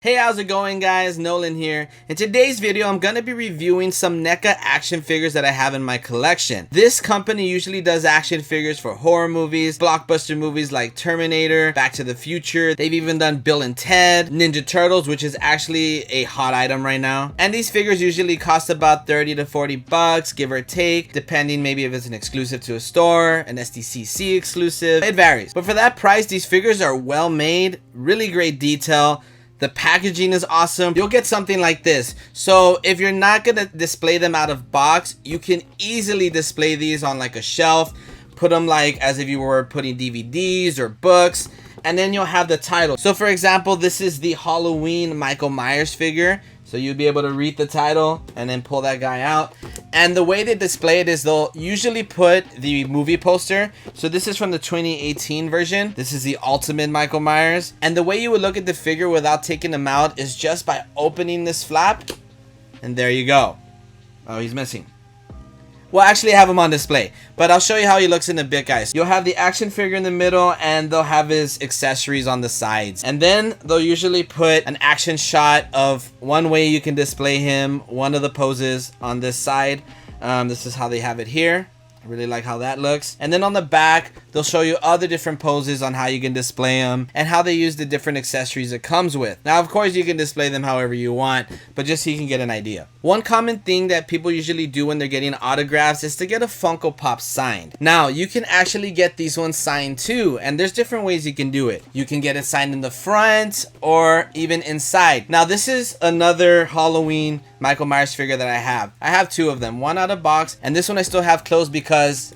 Hey, how's it going guys? Nolan here. In today's video, I'm going to be reviewing some NECA action figures that I have in my collection. This company usually does action figures for horror movies, blockbuster movies like Terminator, Back to the Future. They've even done Bill and Ted, Ninja Turtles, which is actually a hot item right now. And these figures usually cost about 30 to 40 bucks, give or take, depending maybe if it's an exclusive to a store, an SDCC exclusive. It varies. But for that price, these figures are well made, really great detail. The packaging is awesome. You'll get something like this. So if you're not gonna display them out of box, you can easily display these on like a shelf, put them like as if you were putting DVDs or books, and then you'll have the title. So for example, this is the Halloween Michael Myers figure. So you'll be able to read the title and then pull that guy out. And the way they display it is they'll usually put the movie poster. So this is from the 2018 version. This is the Ultimate Michael Myers. And the way you would look at the figure without taking him out is just by opening this flap. And there you go. Oh, he's missing. Well, actually I have him on display, but I'll show you how he looks in a bit, guys. You'll have the action figure in the middle and they'll have his accessories on the sides. And then they'll usually put an action shot of one way you can display him, one of the poses on this side. This is how they have it here. I really like how that looks. And then on the back, they'll show you other different poses on how you can display them and how they use the different accessories it comes with. Now, of course, you can display them however you want, but just so you can get an idea. One common thing that people usually do when they're getting autographs is to get a Funko Pop signed. Now, you can actually get these ones signed too, and there's different ways you can do it. You can get it signed in the front or even inside. Now, this is another Halloween Michael Myers figure that I have. I have two of them, one out of box, and this one I still have closed because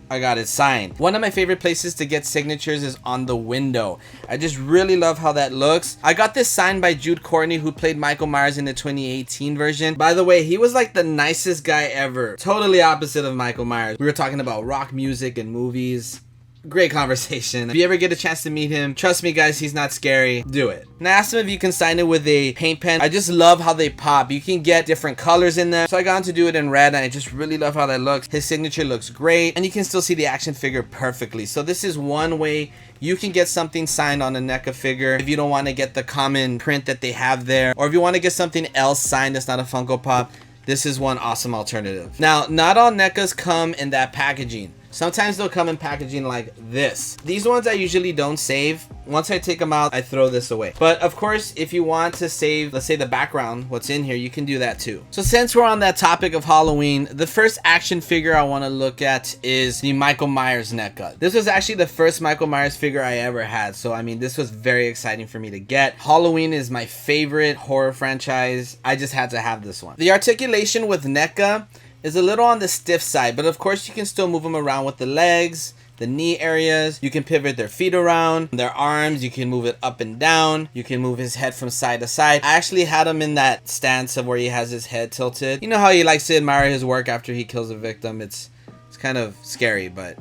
I got it signed. One of my favorite places to get signatures is on the window. I just really love how that looks. I got this signed by Jude Courtney, who played Michael Myers in the 2018 version. By the way, he was like the nicest guy ever. Totally opposite of Michael Myers. We were talking about rock music and movies. Great conversation. If you ever get a chance to meet him, trust me guys, he's not scary. Do it. And I asked him if you can sign it with a paint pen. I just love how they pop. You can get different colors in them. So I got him to do it in red and I just really love how that looks. His signature looks great and you can still see the action figure perfectly. So this is one way you can get something signed on a NECA figure if you don't want to get the common print that they have there, or if you want to get something else signed that's not a Funko Pop. This is one awesome alternative. Now, not all NECAs come in that packaging. Sometimes they'll come in packaging like this. These ones I usually don't save. Once I take them out, I throw this away. But of course, if you want to save, let's say the background, what's in here, you can do that too. So since we're on that topic of Halloween, the first action figure I want to look at is the Michael Myers NECA. This was actually the first Michael Myers figure I ever had. So I mean, this was very exciting for me to get. Halloween is my favorite horror franchise. I just had to have this one. The articulation with NECA is a little on the stiff side, but of course you can still move them around with the legs, the knee areas. You can pivot their feet around, their arms, you can move it up and down. You can move his head from side to side. I actually had him in that stance of where he has his head tilted. You know how he likes to admire his work after he kills a victim. It's kind of scary, but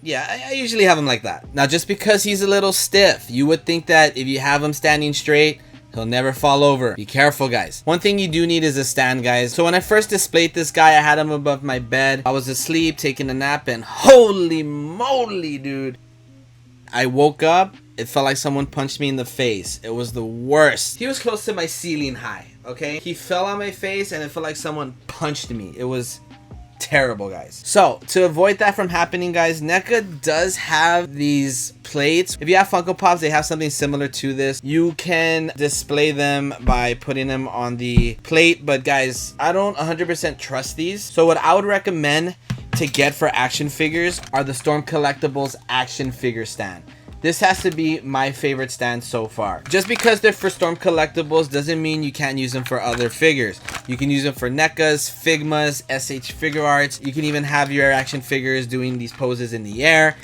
yeah, I usually have him like that. Now, just because he's a little stiff, you would think that if you have him standing straight, he'll never fall over. Be careful, guys. One thing you do need is a stand, guys. So when I first displayed this guy, I had him above my bed. I was asleep, taking a nap, and holy moly, dude. I woke up. It felt like someone punched me in the face. It was the worst. He was close to my ceiling high, okay? He fell on my face, and it felt like someone punched me. It was terrible, guys. So to avoid that from happening, guys, NECA does have these plates. If you have Funko Pops, they have something similar to this. You can display them by putting them on the plate, but guys, I don't 100% trust these. So what I would recommend to get for action figures are the Storm Collectibles action figure stand. This has to be my favorite stand so far. Just because they're for Storm Collectibles doesn't mean you can't use them for other figures. You can use them for NECAs, Figmas, SH Figure Arts. You can even have your action figures doing these poses in the air.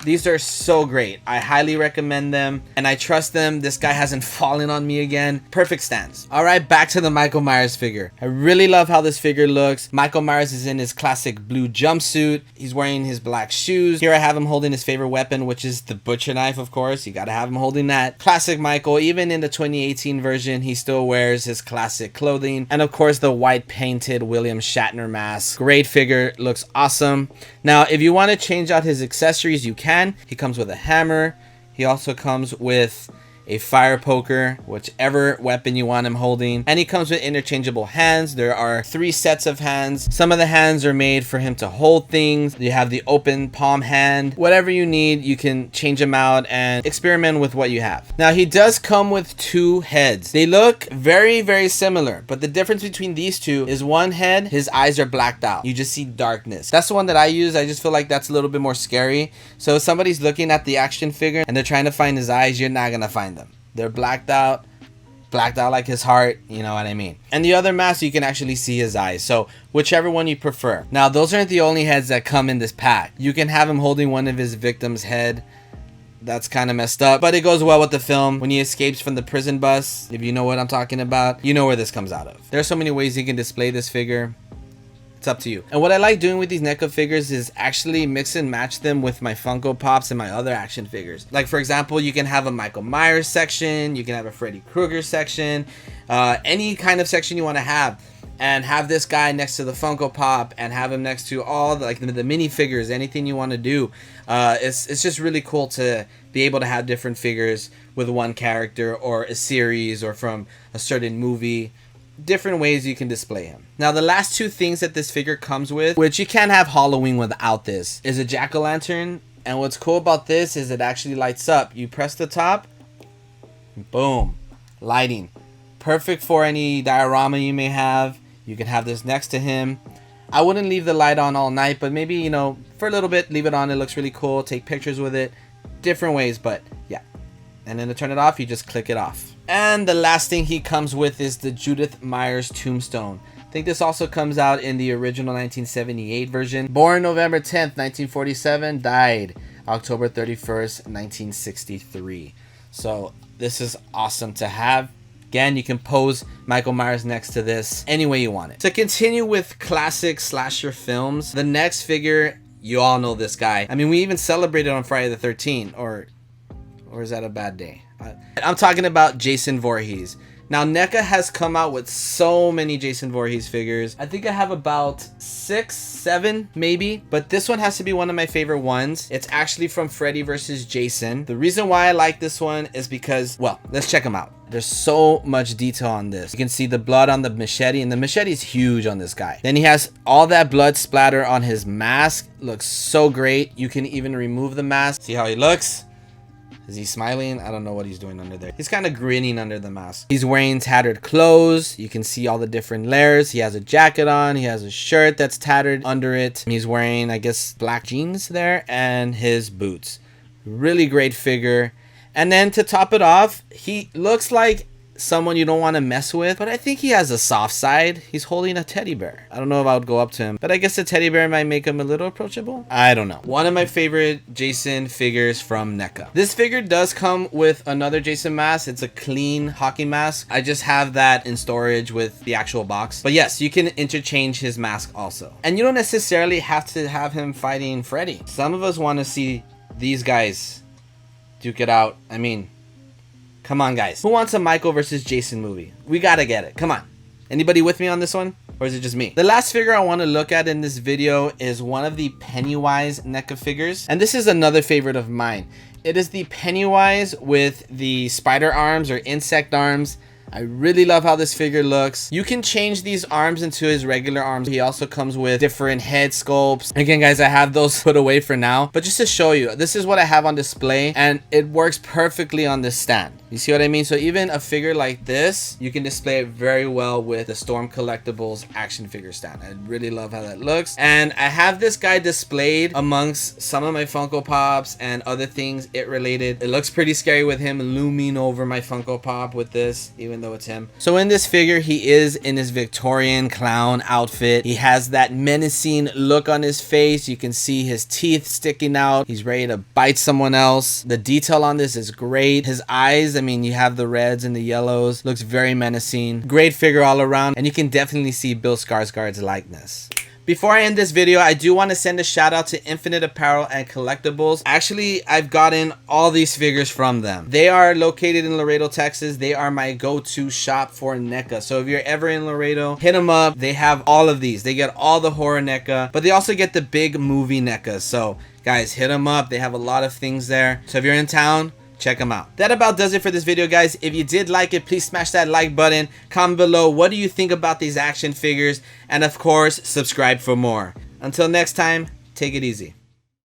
These are so great. I highly recommend them and I trust them. This guy hasn't fallen on me again. Perfect stands. All right, back to the Michael Myers figure. I really love how this figure looks. Michael Myers is in his classic blue jumpsuit. He's wearing his black shoes. Here I have him holding his favorite weapon, which is the butcher knife, of course. You gotta have him holding that. Classic Michael. Even in the 2018 version, he still wears his classic clothing. And of course, the white painted William Shatner mask. Great figure. Looks awesome. Now, if you want to change out his accessories, you can. He comes with a hammer. He also comes with a fire poker, whichever weapon you want him holding. And he comes with interchangeable hands. There are 3 sets of hands. Some of the hands are made for him to hold things. You have the open palm hand. Whatever you need, you can change them out and experiment with what you have. Now, he does come with 2 heads. They look very, very similar, but the difference between these two is one head, his eyes are blacked out. You just see darkness. That's the one that I use. I just feel like that's a little bit more scary. So if somebody's looking at the action figure and they're trying to find his eyes, you're not gonna find them. They're blacked out like his heart, you know what I mean. And the other mask, you can actually see his eyes. So whichever one you prefer. Now, those aren't the only heads that come in this pack. You can have him holding one of his victim's head. That's kind of messed up, but it goes well with the film. When he escapes from the prison bus, if you know what I'm talking about, you know where this comes out of. There's so many ways you can display this figure. It's up to you. And what I like doing with these NECA figures is actually mix and match them with my Funko Pops and my other action figures. Like, for example, you can have a Michael Myers section, you can have a Freddy Krueger section, any kind of section you want to have. And have this guy next to the Funko Pop, and have him next to all the, like, the minifigures, anything you want to do. It's just really cool to be able to have different figures with one character, or a series, or from a certain movie. Different ways you can display him. Now, the last 2 things that this figure comes with, which you can't have Halloween without this, is a jack-o'-lantern. And what's cool about this is it actually lights up. You press the top, boom, lighting. Perfect for any diorama you may have. You can have this next to him. I wouldn't leave the light on all night, but maybe, you know, for a little bit, leave it on. It looks really cool. Take pictures with it. Different ways, but yeah. And then to turn it off, you just click it off. And the last thing he comes with is the Judith Myers tombstone. I think this also comes out in the original 1978 version. Born November 10th, 1947. Died October 31st, 1963. So this is awesome to have. Again, you can pose Michael Myers next to this any way you want it. To continue with classic slasher films, the next figure, you all know this guy. I mean, we even celebrated on Friday the 13th, or is that a bad day? I'm talking about Jason Voorhees. Now, NECA has come out with so many Jason Voorhees figures. I think I have about 6, 7 maybe, but this one has to be one of my favorite ones. It's actually from Freddy versus Jason. The reason why I like this one is because, well, let's check them out. There's so much detail on this. You can see the blood on the machete, and the machete is huge on this guy. Then he has all that blood splatter on his mask. Looks so great. You can even remove the mask. See how he looks? Is he smiling? I don't know what he's doing under there. He's kind of grinning under the mask. He's wearing tattered clothes. You can see all the different layers. He has a jacket on. He has a shirt that's tattered under it. He's wearing, I guess, black jeans there, and his boots. Really great figure. And then to top it off, he looks like someone you don't want to mess with, but I think he has a soft side. He's holding a teddy bear. I don't know if I would go up to him, but I guess the teddy bear might make him a little approachable. I don't know. One of my favorite Jason figures from NECA. This figure does come with another Jason mask. It's a clean hockey mask. I just have that in storage with the actual box. But yes, you can interchange his mask also. And you don't necessarily have to have him fighting Freddy. Some of us want to see these guys duke it out. I mean, come on, guys. Who wants a Michael versus Jason movie? We gotta get it. Come on. Anybody with me on this one? Or is it just me? The last figure I want to look at in this video is one of the Pennywise NECA figures. And this is another favorite of mine. It is the Pennywise with the spider arms or insect arms. I really love how this figure looks. You can change these arms into his regular arms. He also comes with different head sculpts. Again, guys, I have those put away for now. But just to show you, this is what I have on display. And it works perfectly on this stand. You see what I mean? So even a figure like this, you can display it very well with the Storm Collectibles action figure stand. I really love how that looks. And I have this guy displayed amongst some of my Funko Pops and other things it related. It looks pretty scary with him looming over my Funko Pop with this, even though it's him. So in this figure, he is in his Victorian clown outfit. He has that menacing look on his face. You can see his teeth sticking out. He's ready to bite someone else. The detail on this is great. His eyes, I mean, you have the reds and the yellows. Looks very menacing. Great figure all around. And you can definitely see Bill Skarsgård's likeness. Before I end this video, I do want to send a shout out to Infinite Apparel and Collectibles. Actually, I've gotten all these figures from them. They are located in Laredo, Texas. They are my go-to shop for NECA. So if you're ever in Laredo, hit them up. They have all of these. They get all the horror NECA, but they also get the big movie NECA. So guys, hit them up. They have a lot of things there. So if you're in town, check them out. That about does it for this video, guys. If you did like it, please smash that like button. Comment below, what do you think about these action figures? And of course, subscribe for more. Until next time, take it easy.